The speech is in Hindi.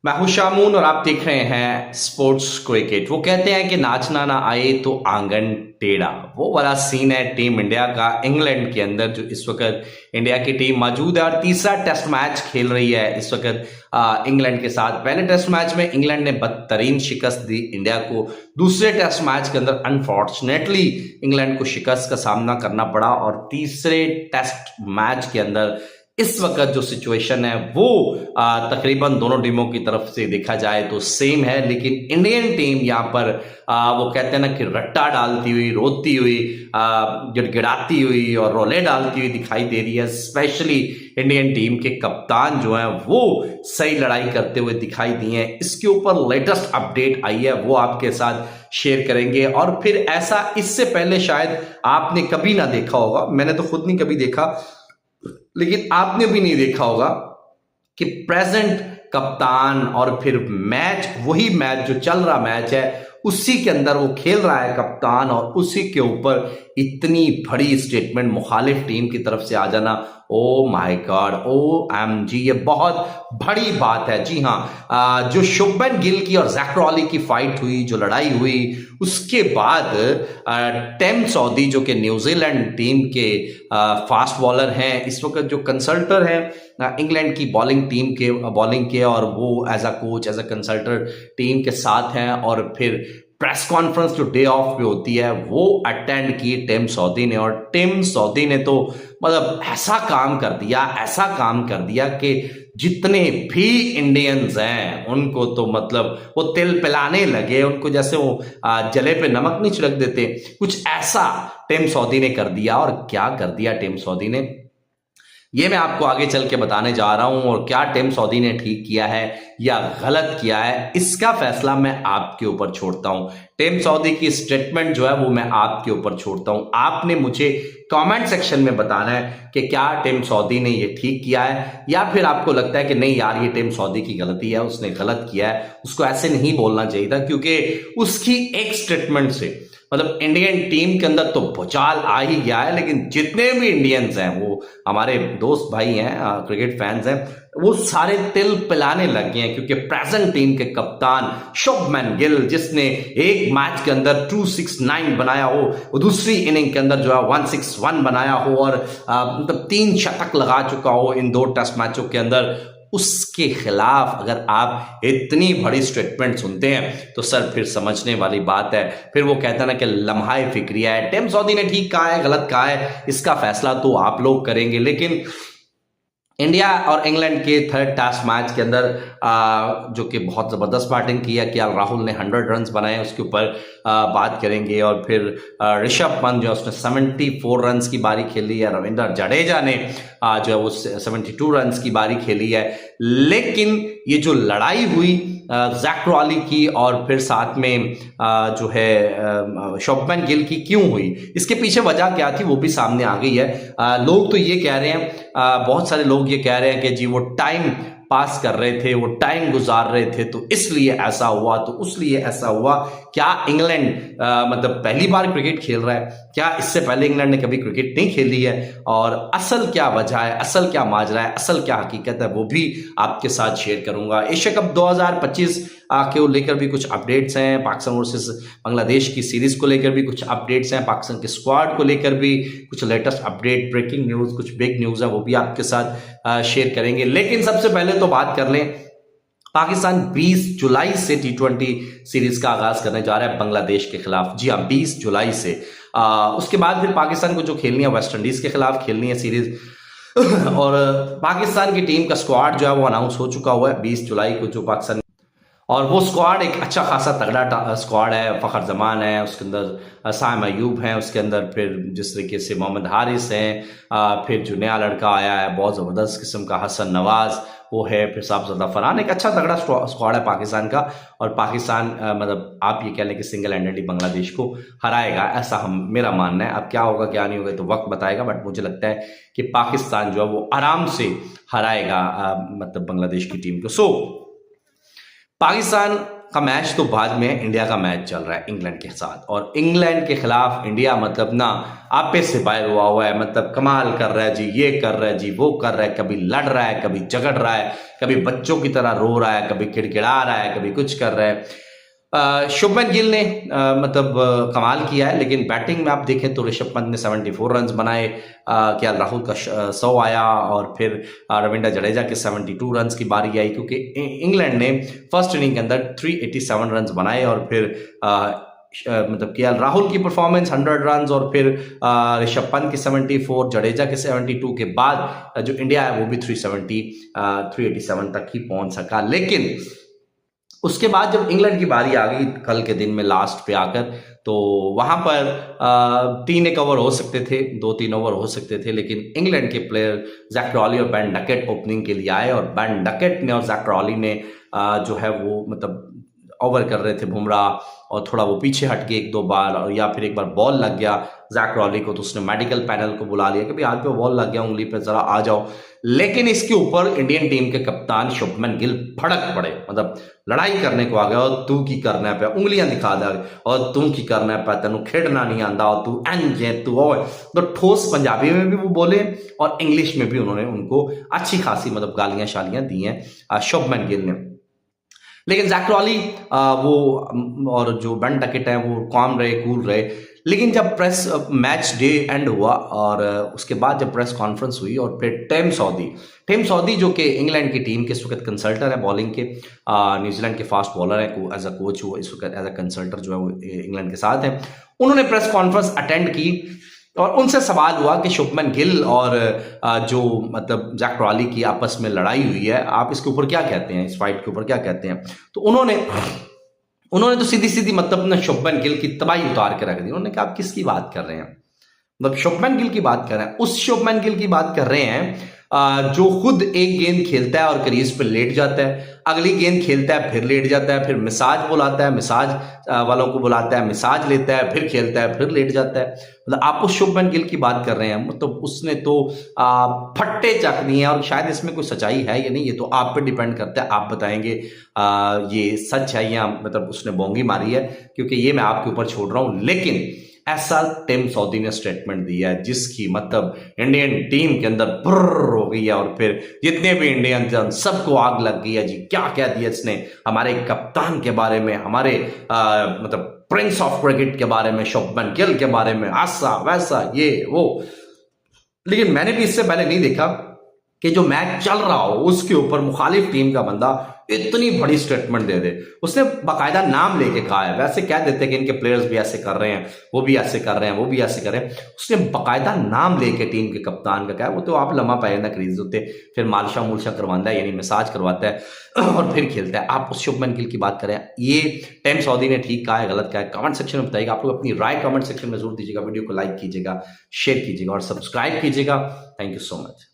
मैं हूं शामून और आप देख रहे हैं स्पोर्ट्स क्रिकेट। वो कहते हैं कि नाचना ना आए तो आंगन टेढ़ा। वो वाला सीन है टीम इंडिया का इंग्लैंड के अंदर, जो इस वक्त इंडिया की टीम मौजूद है और तीसरा टेस्ट मैच खेल रही है इस वक्त इंग्लैंड के साथ। पहले टेस्ट मैच में इंग्लैंड ने बदतरीन शिकस्त दी इंडिया को। दूसरे टेस्ट मैच के अंदर अनफॉर्चुनेटली इंग्लैंड को शिकस्त का सामना करना पड़ा और तीसरे टेस्ट मैच के अंदर इस वक्त जो सिचुएशन है वो तकरीबन दोनों टीमों की तरफ से देखा जाए तो सेम है, लेकिन इंडियन टीम यहाँ पर वो कहते हैं ना कि रट्टा डालती हुई, रोती हुई, गिड़गिड़ाती हुई और रोले डालती हुई दिखाई दे रही है। स्पेशली इंडियन टीम के कप्तान जो हैं वो सही लड़ाई करते हुए दिखाई दिए हैं। इसके ऊपर लेटेस्ट अपडेट आई है, वो आपके साथ शेयर करेंगे। और फिर ऐसा इससे पहले शायद आपने कभी ना देखा होगा, मैंने तो खुद नहीं कभी देखा, लेकिन आपने भी नहीं देखा होगा कि प्रेजेंट कप्तान और फिर मैच, वही मैच जो चल रहा मैच है उसी के अंदर वो खेल रहा है कप्तान, और उसी के ऊपर इतनी बड़ी स्टेटमेंट मुखालिफ टीम की तरफ से आ जाना। Oh my God, O M G, ये बहुत बड़ी बात है। जी हाँ, जो शुभमन गिल की और जैक क्रॉली की फाइट हुई, जो लड़ाई हुई, उसके बाद टिम सऊदी जो कि न्यूजीलैंड टीम के फास्ट बॉलर हैं, इस वक्त जो कंसल्टर हैं इंग्लैंड की बॉलिंग के और वो as a coach, as a consultant team के साथ हैं। और फिर प्रेस कॉन्फ्रेंस जो डे ऑफ पे होती है वो अटेंड की टिम सऊदी ने, और टिम सऊदी ने तो मतलब ऐसा काम कर दिया कि जितने भी इंडियंस हैं उनको तो मतलब वो तिल पिलाने लगे, उनको जैसे वो जले पे नमक नहीं छिड़क देते, कुछ ऐसा टिम सऊदी ने कर दिया। और क्या कर दिया टिम सऊदी ने, ये मैं आपको आगे चल के बताने जा रहा हूं। और क्या टिम सऊदी ने ठीक किया है या गलत किया है, इसका फैसला मैं आपके ऊपर छोड़ता हूं। टिम सऊदी की स्टेटमेंट जो है वो मैं आपके ऊपर छोड़ता हूं। आपने मुझे कमेंट सेक्शन में बताना है कि क्या टिम सऊदी ने ये ठीक किया है, या फिर आपको लगता है कि नहीं यार ये टिम सऊदी की गलती है, उसने गलत किया है, उसको ऐसे नहीं बोलना चाहिए था। क्योंकि उसकी एक स्टेटमेंट से मतलब इंडियन टीम के अंदर तो भूचाल आ ही गया है, लेकिन जितने भी इंडियंस हैं, वो हमारे दोस्त भाई हैं, क्रिकेट फैंस हैं, वो सारे तिल पिलाने लग गए हैं। क्योंकि प्रेजेंट टीम के कप्तान शुभमन गिल, जिसने एक मैच के अंदर 269 बनाया हो, वो दूसरी इनिंग के अंदर जो है 161 बनाया हो, और मतलब 3 शतक लगा चुका हो इन 2 टेस्ट मैचों के अंदर, उसके खिलाफ अगर आप इतनी बड़ी स्टेटमेंट सुनते हैं तो सर फिर समझने वाली बात है। फिर वो कहता है ना कि लम्हाए फिक्रिया है। टिम सऊदी ने ठीक कहा है, गलत कहा है, इसका फैसला तो आप लोग करेंगे। लेकिन इंडिया और इंग्लैंड के थर्ड टेस्ट मैच के अंदर जो कि बहुत ज़बरदस्त बैटिंग की है, केएल राहुल ने 100 रन्स बनाए, उसके ऊपर बात करेंगे। और फिर ऋषभ पंत जो है उसने 74 रन्स की बारी खेली है, रविंद्र जडेजा ने जो है वो 72 रन्स की बारी खेली है। लेकिन ये जो लड़ाई हुई जैक क्रॉली की और फिर साथ में जो है शुभमन गिल की क्यों हुई, इसके पीछे वजह क्या थी वो भी सामने आ गई है। लोग तो ये कह रहे हैं, बहुत सारे लोग ये कह रहे हैं कि जी वो टाइम पास कर रहे थे, वो टाइम गुजार रहे थे, तो इसलिए ऐसा हुआ, तो उसलिए ऐसा हुआ। क्या इंग्लैंड मतलब पहली बार क्रिकेट खेल रहा है? क्या इससे पहले इंग्लैंड ने कभी क्रिकेट नहीं खेली है? और असल क्या वजह है, असल क्या माजरा है, असल क्या हकीकत है, वो भी आपके साथ शेयर करूंगा। एशिया कप 2025 को लेकर भी कुछ अपडेट्स हैं, पाकिस्तान वर्सेस बांग्लादेश की सीरीज को लेकर भी कुछ अपडेट्स हैं, पाकिस्तान के स्क्वाड को लेकर भी कुछ लेटेस्ट अपडेट, ब्रेकिंग न्यूज, कुछ बिग न्यूज है, वो भी आपके साथ शेयर करेंगे। लेकिन सबसे पहले तो बात कर लें, पाकिस्तान 20 जुलाई से T20 सीरीज का आगाज करने जा रहा है बांग्लादेश के खिलाफ। जी हाँ, 20 जुलाई से। उसके बाद फिर पाकिस्तान को जो खेलनी है वेस्ट इंडीज के खिलाफ खेलनी है सीरीज और पाकिस्तान की टीम का स्क्वाड जो है वो अनाउंस हो चुका हुआ है 20 जुलाई को, जो पाकिस्तान, और वो स्क्वाड एक अच्छा खासा तगड़ा स्क्वाड है। फ़खर जमान है उसके अंदर, साइम अयूब हैं उसके अंदर, फिर जिस तरीके से मोहम्मद हारिस हैं, फिर जो नया लड़का आया है बहुत ज़बरदस्त किस्म का हसन नवाज वो है, फिर साहबजादा फरहान, एक अच्छा तगड़ा स्क्वाड है पाकिस्तान का। और पाकिस्तान मतलब आप ये कह लें कि सिंगल हैंडेडली बांग्लादेश को हराएगा, ऐसा मेरा मानना है। अब क्या होगा क्या नहीं होगा तो वक्त बताएगा, बट मुझे लगता है कि पाकिस्तान जो है वो आराम से हराएगा मतलब बांग्लादेश की टीम को। पाकिस्तान का मैच तो बाद में है, इंडिया का मैच चल रहा है इंग्लैंड के साथ, और इंग्लैंड के खिलाफ इंडिया मतलब ना आपे से बाहर हुआ है, मतलब कमाल कर रहा है जी, ये कर रहा है जी, वो कर रहा है, कभी लड़ रहा है, कभी झगड़ रहा है, कभी बच्चों की तरह रो रहा है, कभी किड़किड़ा रहा है, कभी कुछ कर रहा है। शुभमन गिल ने कमाल किया है, लेकिन बैटिंग में आप देखें तो ऋषभ पंत ने 74 रन बनाए, केएल राहुल का 100 आया, और फिर रविंद्र जडेजा के 72 रन की बारी आई, क्योंकि इंग्लैंड ने फर्स्ट इनिंग के अंदर 387 रन बनाए, और फिर मतलब केएल राहुल की परफॉर्मेंस 100 रन, और फिर ऋषभ पंत के 74, जडेजा के 72 के बाद जो इंडिया है वो भी 387 तक ही पहुंच सका। लेकिन उसके बाद जब इंग्लैंड की बारी आ गई कल के दिन में लास्ट पे आकर, तो वहां पर 3 ओवर हो सकते थे, 2-3 ओवर हो सकते थे, लेकिन इंग्लैंड के प्लेयर जैक क्रॉली और बेन डकेट ओपनिंग के लिए आए, और बेन डकेट ने और जैक क्रॉली ने जो है वो मतलब ओवर कर रहे थे बुमराह, और थोड़ा वो पीछे हट के 1-2 बार, और या फिर एक बार बॉल लग गया जैक क्रॉली को, तो उसने मेडिकल पैनल को बुला लिया कि भाई हाथ पे बॉल लग गया, उंगली पे जरा आ जाओ। लेकिन इसके ऊपर इंडियन टीम के कप्तान शुभमन गिल भड़क पड़े, मतलब लड़ाई करने को आ गया, और तू की करना पे उंगलियां दिखा दे, और तू की करना पे तेन खेड़ना नहीं आंदा, और तू एंजे तू ओ, तो ठोस पंजाबी में भी वो बोले और इंग्लिश में भी उन्होंने उनको अच्छी खासी मतलब गालियां शालियां दी हैं शुभमन गिल ने। लेकिन जैक क्रॉली वो और जो बेन डकेट है वो कॉम रहे, कूल रहे। लेकिन जब प्रेस मैच डे एंड हुआ, और उसके बाद जब प्रेस कॉन्फ्रेंस हुई, और फिर टेम सऊदी जो कि इंग्लैंड की टीम के इस वक्त कंसल्टर है बॉलिंग के, न्यूजीलैंड के फास्ट बॉलर है, एज अ कोच वो इस वक्त एज अ कंसल्टर जो है वो इंग्लैंड के साथ है, उन्होंने प्रेस कॉन्फ्रेंस अटेंड की, और उनसे सवाल हुआ कि शुभमन गिल और जो मतलब जैक क्रॉली की आपस में लड़ाई हुई है, आप इसके ऊपर क्या कहते हैं, इस फाइट के ऊपर क्या कहते हैं। तो उन्होंने तो सीधी सीधी मतलब ना शुभमन गिल की तबाही उतार के रख दी। उन्होंने कहा आप किसकी बात कर रहे हैं, मतलब शुभमन गिल की बात कर रहे हैं, उस शुभमन गिल की बात कर रहे हैं जो खुद एक गेंद खेलता है और क्रीज पर लेट जाता है, अगली गेंद खेलता है फिर लेट जाता है, फिर मिसाज बुलाता है, मिसाज वालों को बुलाता है, मिसाज लेता है, फिर खेलता है, फिर लेट जाता है। मतलब आप उस शुभमन गिल की बात कर रहे हैं, मतलब उसने तो फट्टे चक दिए हैं, और शायद इसमें कोई सच्चाई है या नहीं ये तो आप पे डिपेंड करता है, आप बताएंगे ये सच है या मतलब उसने बोंगी मारी है, क्योंकि ये मैं आपके ऊपर छोड़ रहा हूं। लेकिन ऐसा टिम सऊदी ने स्टेटमेंट दिया है जिसकी मतलब इंडियन टीम के अंदर बुर्र हो गई है, और फिर जितने भी इंडियन थे सबको आग लग गई है जी। क्या क्या दिया इसने हमारे कप्तान के बारे में, हमारे मतलब प्रिंस ऑफ क्रिकेट के बारे में, शुभमन गिल के बारे में, ऐसा वैसा ये वो। लेकिन मैंने भी इससे पहले नहीं देखा कि जो मैच चल रहा हो उसके ऊपर मुखालिफ टीम का बंदा इतनी बड़ी स्टेटमेंट दे दे। उसने बाकायदा नाम लेके कहा है, वैसे कह देते कि इनके प्लेयर्स भी ऐसे कर रहे हैं, वो भी ऐसे कर रहे हैं, वो भी ऐसे कर रहे हैं। उसने बाकायदा नाम लेके टीम के कप्तान का कहा। वो तो आप लम्हा पाए ना क्रीज होते, फिर मालशा मूलशा करवाता है, यानी मसाज करवाता है और फिर खेलता है। आप उस शुभमन गिल की बात करें, ये टिम सऊदी ने ठीक कहा है गलत कहा है, कमेंट सेक्शन में बताइएगा। आप लोग अपनी राय कमेंट सेक्शन में जरूर दीजिएगा, वीडियो को लाइक कीजिएगा, शेयर कीजिएगा और सब्सक्राइब कीजिएगा। Thank you so much.